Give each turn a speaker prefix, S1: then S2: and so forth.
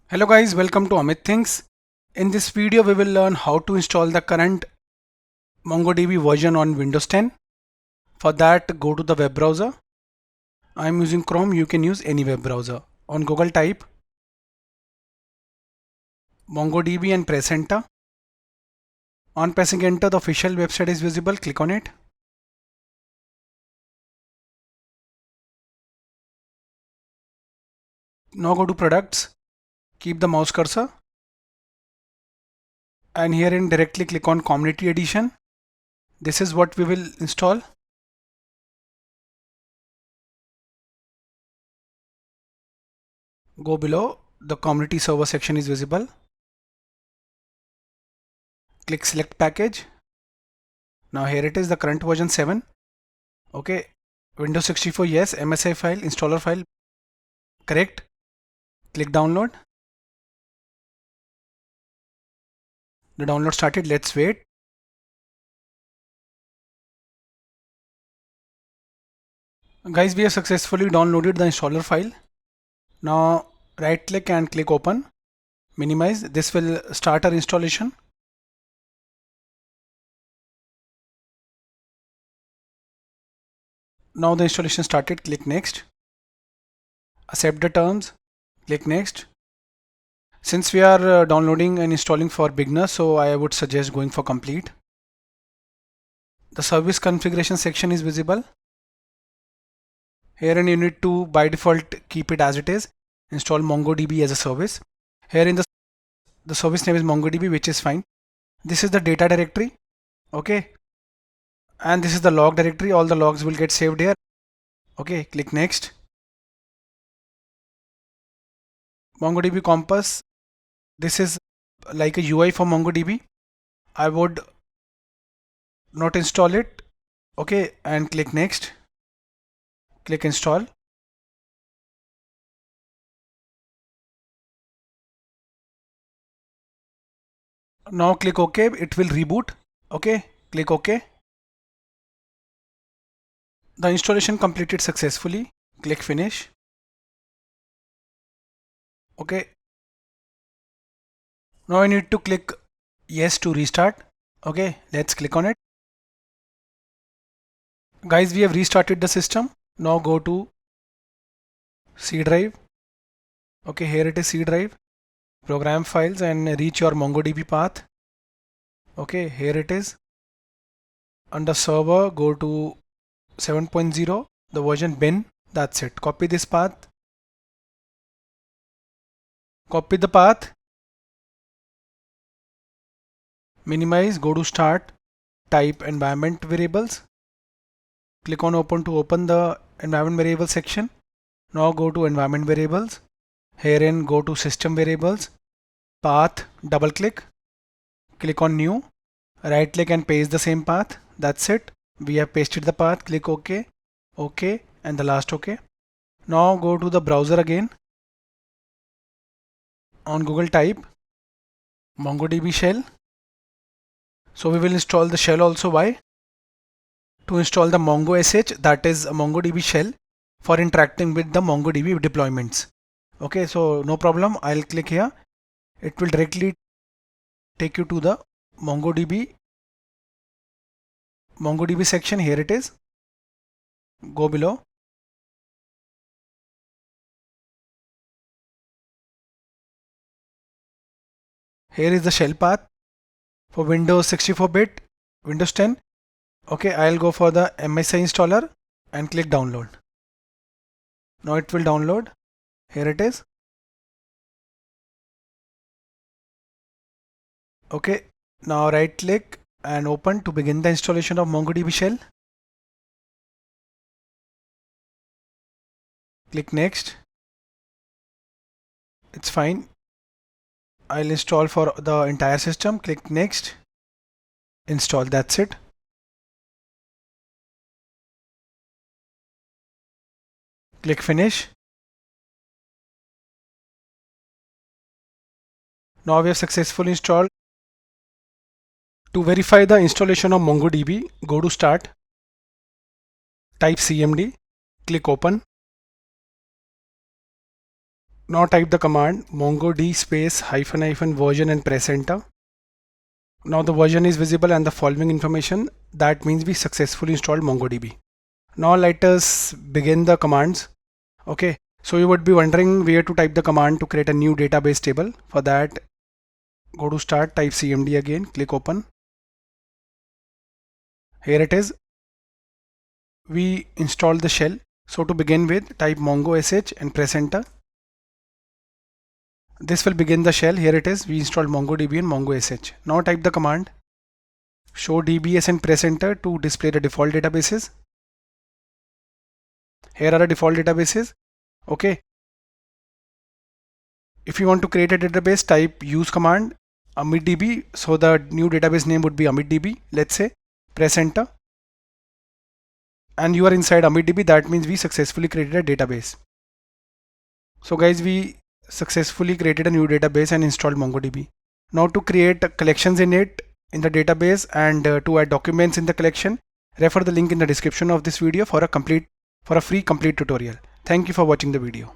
S1: Hello guys, welcome to Amit Things. In this video we will learn how to install the current MongoDB version on Windows 10. For that go to the web browser. I am using Chrome, you can use any web browser. On Google type MongoDB and press enter. On pressing enter the official website is visible, click on it. Now go to products, keep the mouse cursor and herein directly click on Community Edition. This is what we will install. Go below, the community server section is visible. Click select package. Now here it is, the current version 7. Okay, Windows 64 yes, MSI file, installer file correct. Click download. The download started, let's wait. Guys, we have successfully downloaded the installer file. Now right click and click open. Minimize. This will start our installation. Now the installation started. Click next. Accept the terms. Click next. Since we are downloading and installing for beginners, so I would suggest going for complete. The service configuration section is visible. Here and you need to by default keep it as it is. Install MongoDB as a service. Here in the service name is MongoDB, which is fine. This is the data directory. Okay. And this is the log directory. All the logs will get saved here. Okay. Click next. MongoDB Compass. This is like a UI for MongoDB. I would not install it. Okay. And click next. Click install. Now click OK. It will reboot. Okay. Click OK. The installation completed successfully. Click finish. Okay. Now I need to click yes to restart. Okay. Let's click on it. Guys, we have restarted the system. Now go to C drive. Okay, here it is C drive. Program files and reach your MongoDB path. Okay, here it is. Under server, go to 7.0, the version bin. That's it. Copy this path. Copy the path. Minimize, go to start. Type environment variables. Click on open to open the environment variable section. Now go to environment variables. Herein go to system variables. Path, double click. Click on new. Right click and paste the same path. That's it. We have pasted the path. Click OK. OK. And the last OK. Now go to the browser again. On Google type MongoDB Shell. So we will install the shell also. Why? To install the Mongo SH, that is a MongoDB Shell for interacting with the MongoDB deployments. Okay, so no problem. I'll click here. It will directly take you to the MongoDB section. Here it is. Go below. Here is the shell path for Windows 64-bit, Windows 10. Okay, I'll go for the MSI installer and click download. Now it will download. Here it is. Okay, now right click and open to begin the installation of MongoDB Shell. Click next. It's fine. I'll install for the entire system. Click next. Install. That's it. Click finish. Now we have successfully installed. To verify the installation of MongoDB, go to start. Type CMD. Click open. Now type the command MongoD space hyphen hyphen version and press enter. Now the version is visible and the following information. That means we successfully installed MongoDB. Now let us begin the commands. Okay, so you would be wondering where to type the command to create a new database table. For that, go to start, type cmd again, click open. Here it is. We installed the shell. So to begin with, type mongo sh and press enter. This will begin the shell. Here it is. We installed MongoDB and mongo sh. Now type the command show dbs and press enter to display the default databases. Here are the default databases. Okay. If you want to create a database, type use command AmitDB. So the new database name would be AmitDB. Let's say press enter. And you are inside AmitDB. That means we successfully created a database. So guys, we successfully created a new database and installed MongoDB. Now to create collections in it in the database and to add documents in the collection, refer the link in the description of this video for a free complete tutorial. Thank you for watching the video.